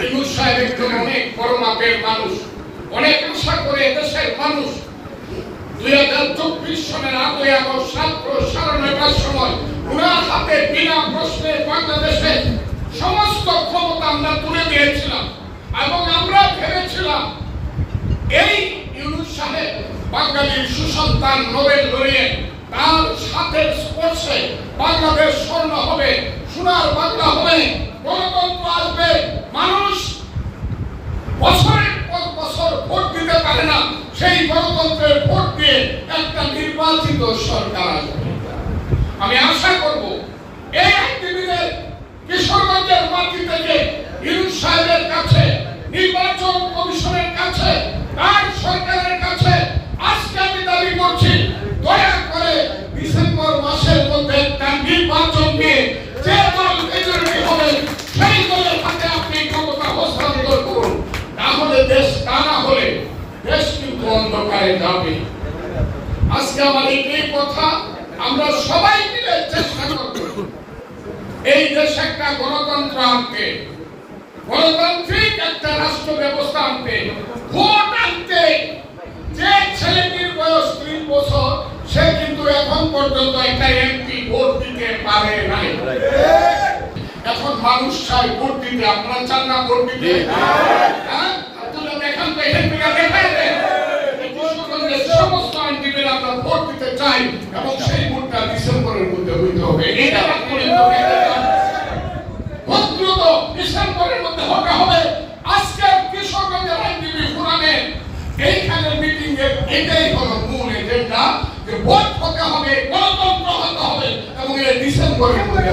ইউনূস সাহেব একজন অনেক বড় মাপের মানুষ, অনেক আশা করে দেশের মানুষ 2024 সনের 8ই আগস্ট রাত্র 9:30টার সময় উনার হাতে বিনা প্রশ্নে বাংলাদেশে সমস্ত ক্ষমতা আমরা তুলে দিয়েছিলাম এবং আমরা ভেবেছিলাম এই ইউনূস সাহেব বাঙালির সুসন্তান নোবেল লরিয়েট, তার সাথে স্পর্শে বাংলাদেশ স্বর্ণ হবে, সোনার বাংলা হবে, গণতন্ত্র আসবে। মানুষ বছরের পর বছর ভোট দিতে পারে না, সেই গণতন্ত্রের ভোট দিয়ে একটা নির্বাচিত সরকার আসবে। আমি আশা করব এই আইনজীবীদের কিশোরগঞ্জের মাটি থেকে ইউনূস সাহেবের কাছে, নির্বাচন কমিশনের কাছে, তার সরকারের কাছে আজকে আমি দাবি করছি, দয়া করে ডিসেম্বর মাসের মধ্যে একটা নির্বাচন নিয়ে যে দল মেজরিটি হবে সেই দলের হাতে আপনি ক্ষমতা হস্তান্তর করুন। তাহলে দেশ, তা না হলে দেশ কিন্তু অন্ধকারে যাবে। আজকে আমাদের এই কথা আমরা সবাই মিলে চেষ্টা করব এই দেশে একটা গণতন্ত্র আনতে, গণতান্ত্রিক একটা রাষ্ট্র ব্যবস্থা আনতে, ভোট আনতে। যে ছেলেটির বয়স 3 বছর সে কিন্তু এখন পর্যন্ত একটা এমপি ভোট দিতে পারে নাই। এখন মানুষ চায় ভোট দিতে, আপনারা চান না ভোট দিতে? হ্যাঁ, আপনারা দেখান তো, এমপিরা দেখায় দেন সমস্ত আইনজীবীরা আমরা ভোট দিতে চাই এবং সেই ভোটটা ডিসেম্বরের মধ্যে হইতে হবে। এটা ডিসেম্বরের মধ্যে হতে হবে। আজকে কিশোরগঞ্জের আইনজীবী ফোরামের এইখানে মিটিং এর এটাই হলো মূল এজেন্ডা, যে ভোট হতে হবে, গণতন্ত্র হতে হবে এবং এই ডিসেম্বরের মধ্যে